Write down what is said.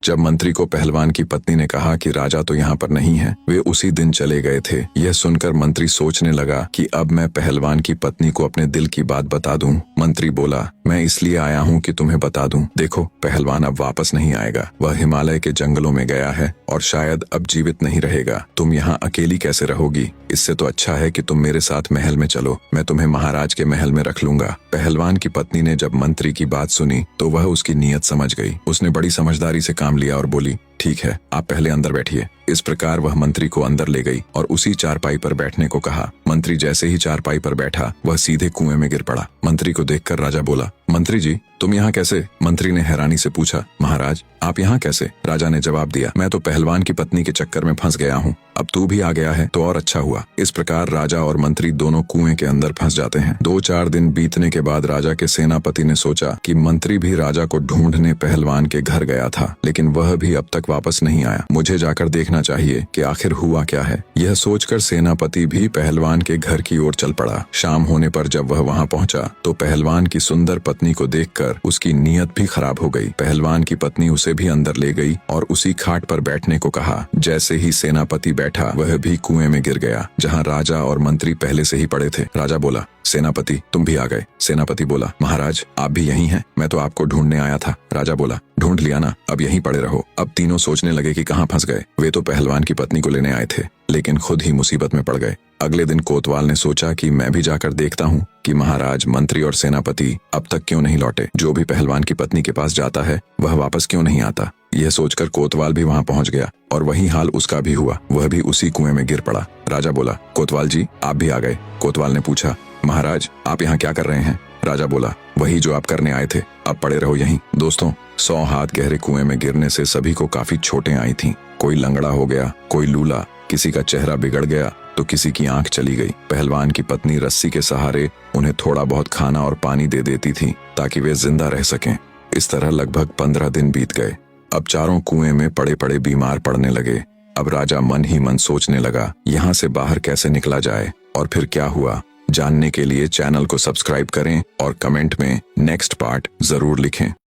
जब मंत्री को पहलवान की पत्नी ने कहा कि राजा तो यहाँ पर नहीं है, वे उसी दिन चले गए थे। यह सुनकर मंत्री सोचने लगा कि अब मैं पहलवान की पत्नी को अपने दिल की बात बता दूं। मंत्री बोला, मैं इसलिए आया हूँ कि तुम्हें बता दूं। देखो, पहलवान अब वापस नहीं आएगा। वह हिमालय के जंगलों में गया है और शायद अब जीवित नहीं रहेगा। तुम यहाँ अकेली कैसे रहोगी? इससे तो अच्छा है कि तुम मेरे साथ महल में चलो। मैं तुम्हें महाराज के महल में रख लूंगा। पहलवान की पत्नी ने जब मंत्री की बात सुनी तो वह उसकी नीयत समझ गई। उसने बड़ी समझदारी से काम लिया और बोली, ठीक है, आप पहले अंदर बैठिए। इस प्रकार वह मंत्री को अंदर ले गई और उसी चारपाई पर बैठने को कहा। मंत्री जैसे ही चारपाई पर बैठा, वह सीधे कुएं में गिर पड़ा। मंत्री को देखकर राजा बोला, मंत्री जी, तुम यहाँ कैसे? मंत्री ने हैरानी से पूछा, महाराज, आप यहाँ कैसे? राजा ने जवाब दिया, मैं तो पहलवान की पत्नी के चक्कर में फंस गया हूँ। अब तू भी आ गया है तो और अच्छा हुआ। इस प्रकार राजा और मंत्री दोनों कुएं के अंदर फंस जाते हैं। 2-4 दिन बीतने के बाद राजा के सेनापति ने सोचा कि मंत्री भी राजा को ढूंढने पहलवान के घर गया था, लेकिन वह भी अब तक वापस नहीं आया। मुझे जाकर देखना चाहिए कि आखिर हुआ क्या है। यह सोचकर सेनापति भी पहलवान के घर की ओर चल पड़ा। शाम होने पर जब वह वहां पहुंचा तो पहलवान की सुंदर पत्नी को देखकर उसकी नीयत भी खराब हो गई। पहलवान की पत्नी उसे भी अंदर ले गई और उसी खाट पर बैठने को कहा। जैसे ही सेनापति बैठा, वह भी कुएं में गिर गया जहां राजा और मंत्री पहले से ही पड़े थे। राजा बोला, सेनापति, तुम भी आ गए। सेनापति बोला, महाराज, आप भी यहीं हैं? मैं तो आपको ढूंढने आया था। राजा बोला, ढूंढ लिया ना, अब यहीं पड़े रहो। अब तीनों सोचने लगे कि कहाँ फंस गए। वे तो पहलवान की पत्नी को लेने आए थे, लेकिन खुद ही मुसीबत में पड़ गए। अगले दिन कोतवाल ने सोचा कि मैं भी जाकर देखता हूँ कि महाराज, मंत्री और सेनापति अब तक क्यों नहीं लौटे। जो भी पहलवान की पत्नी के पास जाता है वह वापस क्यों नहीं आता। यह सोचकर कोतवाल भी वहां पहुंच गया और वही हाल उसका भी हुआ। वह भी उसी कुएं में गिर पड़ा। राजा बोला, कोतवाल जी, आप भी आ गए। कोतवाल ने पूछा, महाराज, आप यहाँ क्या कर रहे हैं? राजा बोला, वही जो आप करने आए थे, अब पड़े रहो यहीं। दोस्तों, 100 हाथ गहरे कुएं में गिरने से सभी को काफी चोटें आई थीं। कोई लंगड़ा हो गया, कोई लूला, किसी का चेहरा बिगड़ गया तो किसी की आंख चली गई। पहलवान की पत्नी रस्सी के सहारे उन्हें थोड़ा बहुत खाना और पानी दे देती थी ताकि वे जिंदा रह सकें। इस तरह लगभग 15 दिन बीत गए। अब चारों कुएं में पड़े पड़े बीमार पड़ने लगे। अब राजा मन ही मन सोचने लगा, यहाँ से बाहर कैसे निकला जाए और फिर क्या हुआ। जानने के लिए चैनल को सब्सक्राइब करें और कमेंट में नेक्स्ट पार्ट जरूर लिखें।